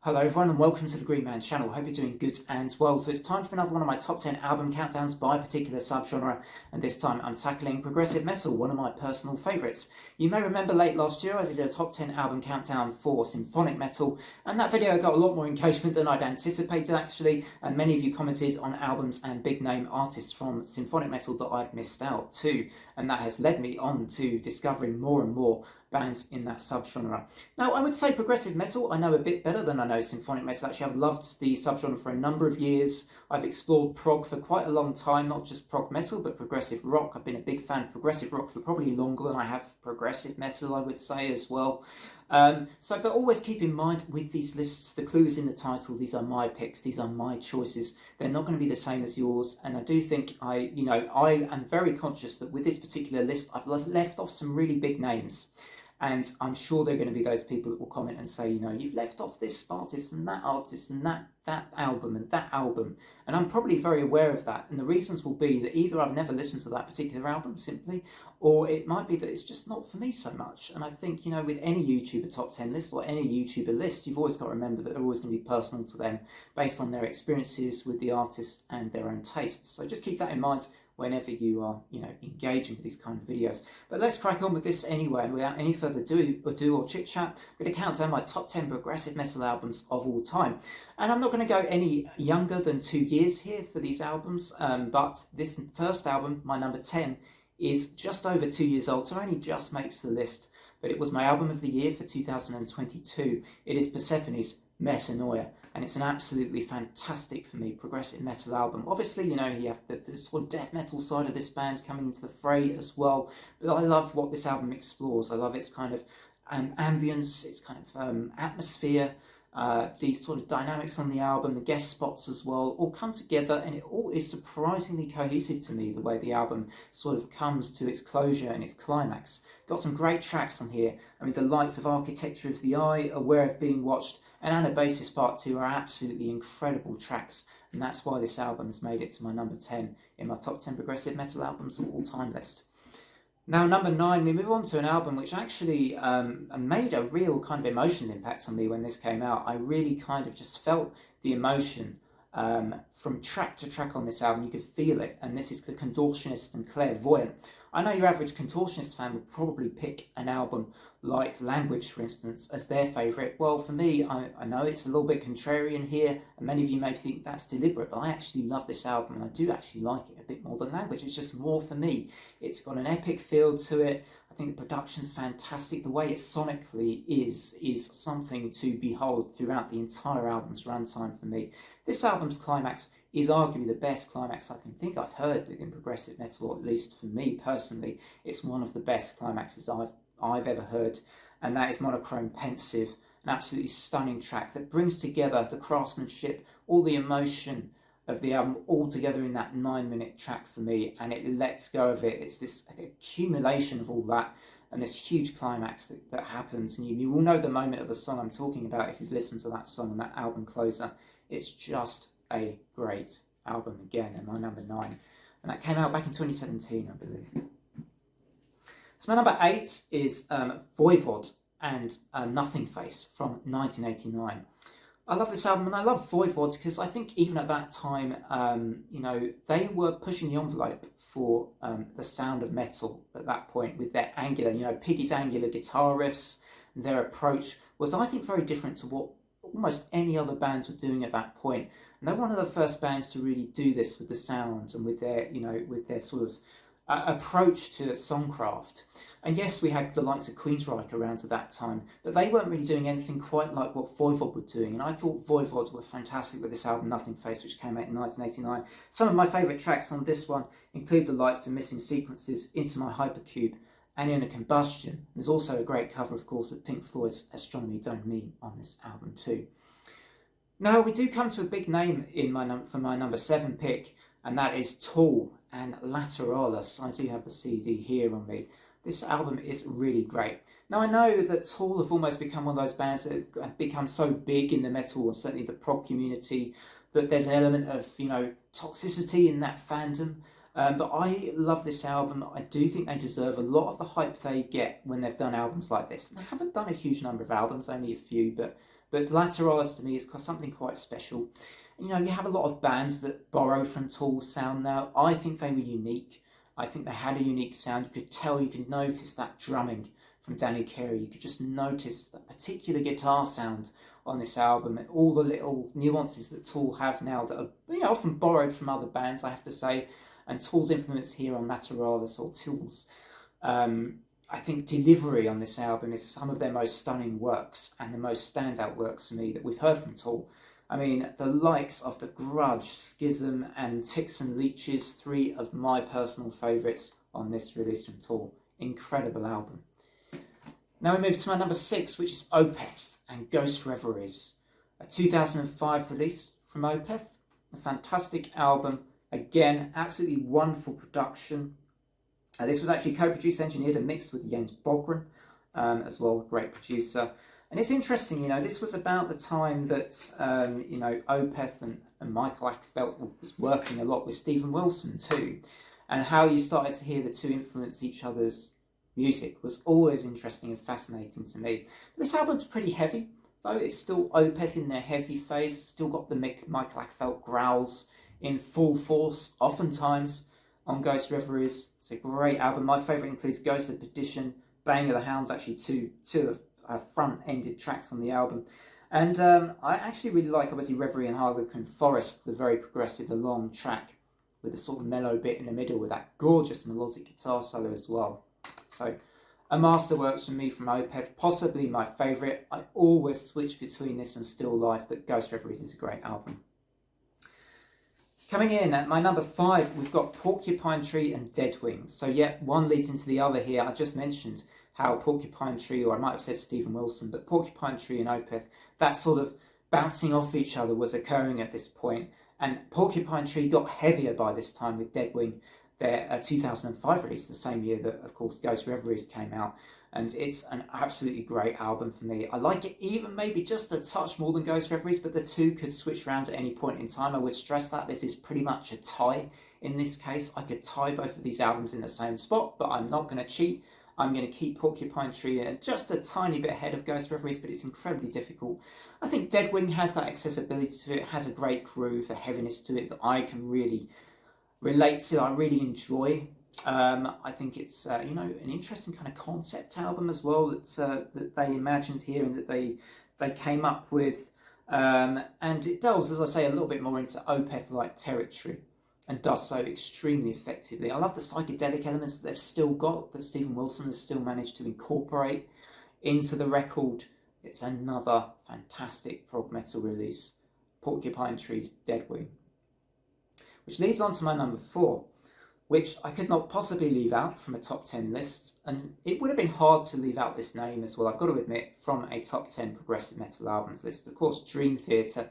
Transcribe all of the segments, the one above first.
Hello everyone and welcome to the Green Man channel. Hope you're doing good and well. So it's time for another one of my top 10 album countdowns by a particular subgenre, and this time I'm tackling progressive metal, one of my personal favourites. You may remember late last year I did a top 10 album countdown for symphonic metal, and that video got a lot more engagement than I'd anticipated actually, and many of you commented on albums and big name artists from symphonic metal that I'd missed out too, and that has led me on to discovering more and more bands in that subgenre. Now, I would say progressive metal I know a bit better than I know symphonic metal. Actually, I've loved the subgenre for a number of years. I've explored prog for quite a long time, not just prog metal, but progressive rock. I've been a big fan of progressive rock for probably longer than I have progressive metal, I would say, as well. But always keep in mind with these lists, the clue is in the title. These are my picks, these are my choices. They're not going to be the same as yours, and I do think I am very conscious that with this particular list, I've left off some really big names. And I'm sure there are going to be those people that will comment and say, you've left off this artist and that artist and that album and that album. And I'm probably very aware of that. And the reasons will be that either I've never listened to that particular album simply, or it might be that it's just not for me so much. And I think, with any YouTuber top 10 list or any YouTuber list, you've always got to remember that they're always going to be personal to them based on their experiences with the artist and their own tastes. So just keep that in mind whenever you are, engaging with these kind of videos. But let's crack on with this anyway, and without any further ado or chit-chat, I'm going to count down my top 10 progressive metal albums of all time. And I'm not going to go any younger than 2 years here for these albums, but this first album, my number 10, is just over 2 years old, so only just makes the list. But it was my album of the year for 2022. It is Persephone's Metanoia, and it's an absolutely fantastic, for me, progressive metal album. Obviously, you have the sort of death metal side of this band coming into the fray as well, but I love what this album explores. I love its kind of ambience, its kind of atmosphere, these sort of dynamics on the album, the guest spots as well, all come together, and it all is surprisingly cohesive to me, the way the album sort of comes to its closure and its climax. Got some great tracks on here. The likes of Architecture of the Eye, Aware of Being Watched, and Anabasis Part 2 are absolutely incredible tracks, and that's why this album has made it to my number 10 in my top 10 progressive metal albums of all time list. Now, number 9, we move on to an album which actually made a real kind of emotional impact on me when this came out. I really kind of just felt the emotion from track to track on this album. You could feel it, and this is The Contortionist and Clairvoyant. I know your average Contortionist fan would probably pick an album like Language, for instance, as their favourite. Well, for me, I know it's a little bit contrarian here, and many of you may think that's deliberate, but I actually love this album, and I do actually like it a bit more than Language. It's just more for me. It's got an epic feel to it. I think the production's fantastic. The way it sonically is something to behold throughout the entire album's runtime for me. This album's climax is arguably the best climax I can think I've heard within progressive metal, or at least for me personally. It's one of the best climaxes I've ever heard, and that is Monochrome Pensive, an absolutely stunning track that brings together the craftsmanship, all the emotion of the album all together in that 9-minute track for me, and it lets go of it. It's this accumulation of all that and this huge climax that happens, and you will know the moment of the song I'm talking about if you've listened to that song and that album closer. It's just a great album again, and my number 9, and that came out back in 2017, I believe. So my number 8 is Voivod and Nothing Face from 1989. I love this album, and I love Voivod because I think even at that time, they were pushing the envelope for the sound of metal at that point with their angular, Piggy's angular guitar riffs. Their approach was, I think, very different to what almost any other bands were doing at that point. And they're one of the first bands to really do this with the sounds and with their sort of approach to songcraft. And yes, we had the likes of Queensryche around at that time, but they weren't really doing anything quite like what Voivod were doing. And I thought Voivod were fantastic with this album, Nothing Face, which came out in 1989. Some of my favourite tracks on this one include the likes of Missing Sequences, Into My Hypercube, and In a Combustion. There's also a great cover, of course, of Pink Floyd's Astronomy Don't Mean on this album too. Now, we do come to a big name for my number 7 pick, and that is Tool and Lateralis. I do have the CD here on me. This album is really great. Now, I know that Tool have almost become one of those bands that have become so big in the metal, or certainly the prog community, that there's an element of, toxicity in that fandom. But I love this album. I do think they deserve a lot of the hype they get when they've done albums like this. They haven't done a huge number of albums, only a few, but But Lateralis to me is something quite special. You know, you have a lot of bands that borrow from Tool's sound now. I think they were unique. I think they had a unique sound. You could tell, you could notice that drumming from Danny Carey. You could just notice that particular guitar sound on this album, and all the little nuances that Tool have now that are, you know, often borrowed from other bands, I have to say. And Tool's influence here on Lateralis, or Tools, I think delivery on this album is some of their most stunning works and the most standout works for me that we've heard from Tool. I mean, the likes of The Grudge, Schism and Ticks and Leeches, three of my personal favourites on this release from Tool. Incredible album. Now we move to my number 6, which is Opth and Ghost Reveries, a 2005 release from Opth. A fantastic album. Again, absolutely wonderful production. This was actually co-produced, engineered and mixed with Jens Bogren as well, a great producer. And it's interesting, you know, this was about the time that, you know, Opeth and Michael Achterfeldt was working a lot with Steven Wilson too. And how you started to hear the two influence each other's music was always interesting and fascinating to me. But this album's pretty heavy, though. It's still Opeth in their heavy phase, still got the Michael Achterfeldt growls in full force, oftentimes, on Ghost Reveries. It's a great album. My favourite includes Ghost of Perdition, Bang of the Hounds, actually two of front-ended tracks on the album. And I actually really like, obviously, Reverie and Harlequin Forest, the very progressive, the long track with a sort of mellow bit in the middle with that gorgeous melodic guitar solo as well. So, a masterworks for me from Opeth, possibly my favourite. I always switch between this and Still Life, but Ghost Reveries is a great album. Coming in at my number 5, we've got Porcupine Tree and Dead Wings. So yeah, one leads into the other here. I just mentioned how Porcupine Tree, or I might have said Steven Wilson, but Porcupine Tree and Opeth, that sort of bouncing off each other was occurring at this point. And Porcupine Tree got heavier by this time with Dead Wing, their 2005 release, the same year that, of course, Ghost Reveries came out. And it's an absolutely great album for me. I like it even maybe just a touch more than Ghost Reveries, but the two could switch around at any point in time. I would stress that this is pretty much a tie in this case. I could tie both of these albums in the same spot, but I'm not going to cheat. I'm going to keep Porcupine Tree just a tiny bit ahead of Ghost Reveries, but it's incredibly difficult. I think Dead Wing has that accessibility to it, has a great groove, a heaviness to it that I can really relate to, I really enjoy. I think it's you know, an interesting kind of concept album as well that they imagined here and that they came up with, and it delves, as I say, a little bit more into Opeth-like territory and does so extremely effectively. I love the psychedelic elements that they've still got, that Steven Wilson has still managed to incorporate into the record. It's another fantastic prog metal release, Porcupine Tree's Dead Wing. Which leads on to my number 4, which I could not possibly leave out from a top 10 list, and it would have been hard to leave out this name as well, I've got to admit, from a top 10 progressive metal albums list. Of course, Dream Theater,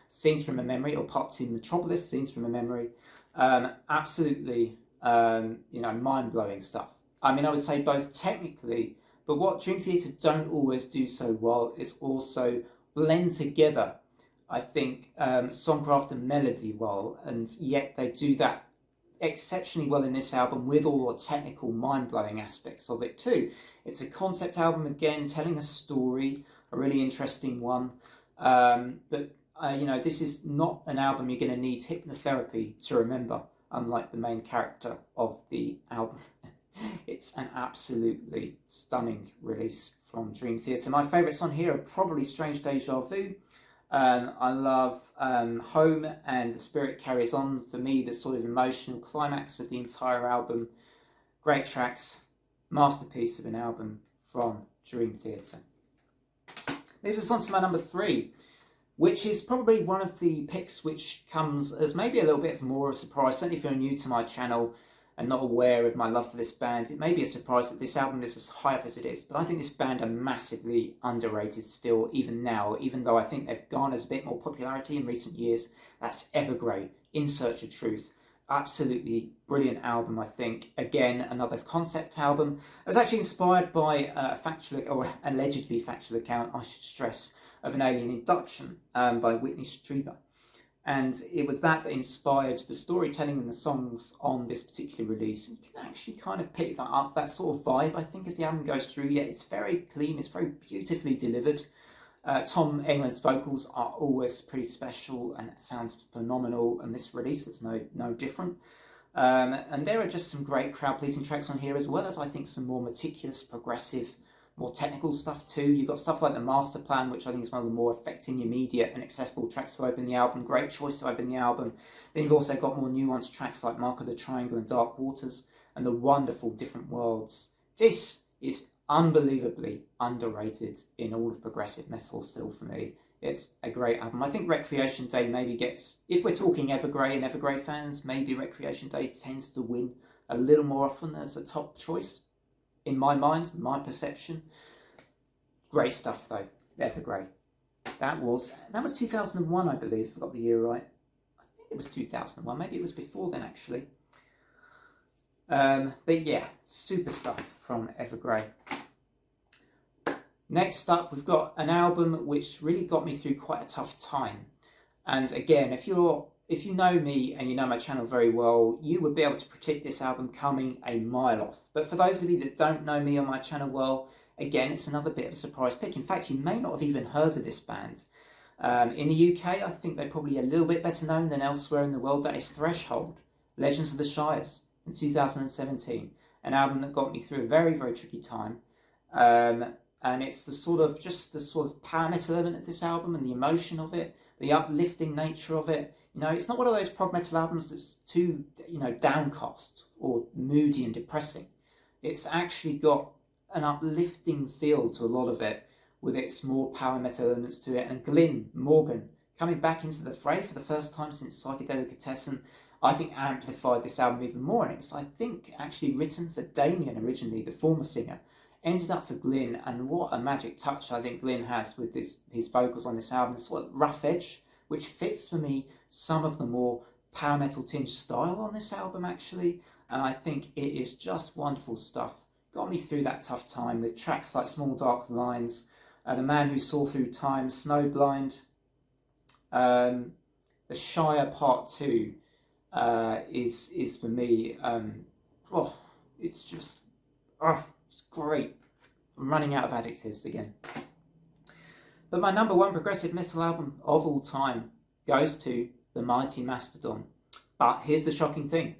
Scenes from a Memory, or Part 2 Metropolis, Scenes from a Memory, absolutely, you know, mind-blowing stuff. I mean, I would say both technically, but what Dream Theater don't always do so well is also blend together, I think, songcraft and melody well, and yet they do that exceptionally well in this album with all the technical mind-blowing aspects of it too. It's a concept album, again, telling a story, a really interesting one, but you know, this is not an album you're going to need hypnotherapy to remember, unlike the main character of the album. It's an absolutely stunning release from Dream Theater. My favourites on here are probably Strange Deja Vu. I love Home and The Spirit Carries On. For me, the sort of emotional climax of the entire album. Great tracks, masterpiece of an album from Dream Theater. Leaves us on to my number 3, which is probably one of the picks which comes as maybe a little bit more of a surprise. Certainly if you're new to my channel and not aware of my love for this band, it may be a surprise that this album is as high up as it is, but I think this band are massively underrated still, even now, even though I think they've garnered a bit more popularity in recent years. That's Evergrey, In Search of Truth. Absolutely brilliant album, I think. Again, another concept album. It was actually inspired by a factual, or allegedly factual account, I should stress, of an alien abduction by Whitney Strieber. And it was that inspired the storytelling and the songs on this particular release. You can actually kind of pick that up, that sort of vibe, I think, as the album goes through. Yeah, it's very clean, it's very beautifully delivered. Tom England's vocals are always pretty special and it sounds phenomenal, and this release is no different. And there are just some great crowd-pleasing tracks on here, as well as I think some more meticulous, progressive, more technical stuff too. You've got stuff like the Master Plan, which I think is one of the more affecting, immediate and accessible tracks to open the album. Great choice to open the album. Then you've also got more nuanced tracks like Mark of the Triangle and Dark Waters and the wonderful Different Worlds. This is unbelievably underrated in all of progressive metal still for me. It's a great album. I think Recreation Day maybe gets, if we're talking Evergrey and Evergrey fans, maybe Recreation Day tends to win a little more often as a top choice. In my mind, my perception. Great stuff though, Evergrey. That was 2001, I believe, if I got the year right. I think it was 2001, maybe it was before then actually. But yeah, super stuff from Evergrey. Next up, we've got an album which really got me through quite a tough time. And again, if you know me and you know my channel very well, you would be able to predict this album coming a mile off. But for those of you that don't know me or my channel well, again, it's another bit of a surprise pick. In fact, you may not have even heard of this band. In the UK, I think they're probably a little bit better known than elsewhere in the world. That is Threshold, Legends of the Shires, in 2017. An album that got me through a very, very tricky time. And it's the sort of power metal element of this album and the emotion of it, the uplifting nature of it. You know, it's not one of those prog metal albums that's too, downcast or moody and depressing. It's actually got an uplifting feel to a lot of it, with its more power metal elements to it. And Glyn Morgan coming back into the fray for the first time since Psychedelicatessen, I think amplified this album even more. And it was, I think, actually written for Damien originally, the former singer. Ended up for Glyn, and what a magic touch I think Glyn has with his vocals on this album. It's sort of rough edge, which fits for me some of the more power metal tinged style on this album actually, and I think it is just wonderful stuff. Got me through that tough time with tracks like Small Dark Lines, The Man Who Saw Through Time, Snowblind, The Shire Part 2 is for me, it's just, it's great. I'm running out of adjectives again. But my number one progressive metal album of all time goes to the mighty Masterdon. But here's the shocking thing.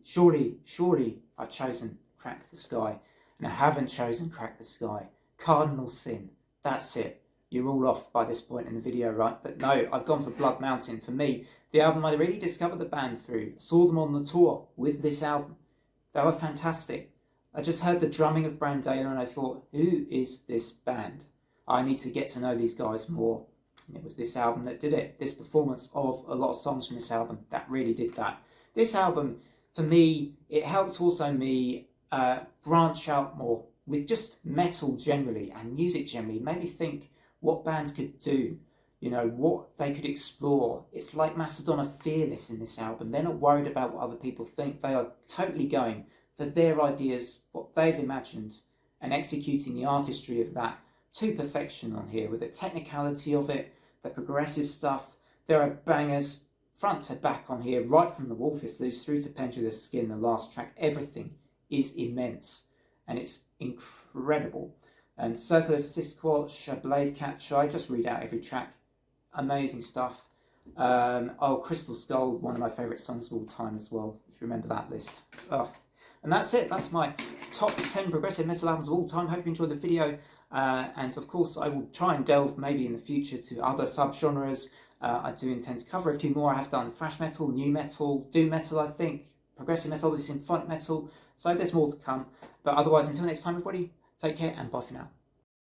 Surely I've chosen Crack the Sky. And I haven't chosen Crack the Sky. Cardinal Sin. That's it. You're all off by this point in the video, right? But no, I've gone for Blood Mountain. For me, the album I really discovered the band through. Saw them on the tour with this album. They were fantastic. I just heard the drumming of Brandaler and I thought, who is this band? I need to get to know these guys more. And it was this album that did it. This performance of a lot of songs from this album that really did that. This album, for me, it helped also me branch out more with just metal generally and music generally. It made me think what bands could do, what they could explore. It's like Masterdon are fearless in this album. They're not worried about what other people think. They are totally going for their ideas, what they've imagined, and executing the artistry of that to perfection on here, with the technicality of it, the progressive stuff. There are bangers front to back on here, right from The Wolf is Loose through to Pendulous Skin, the last track. Everything is immense and it's incredible. And Circular Sisquatch, Blade Catcher, I just read out every track. Amazing stuff. Crystal Skull, one of my favourite songs of all time as well, if you remember that list. And that's it. That's my top 10 progressive metal albums of all time. Hope you enjoyed the video. And of course, I will try and delve maybe in the future to other subgenres. I do intend to cover a few more. I have done thrash metal, new metal, doom metal, I think, progressive metal, symphonic metal. So there's more to come. But otherwise, until next time, everybody, take care and bye for now.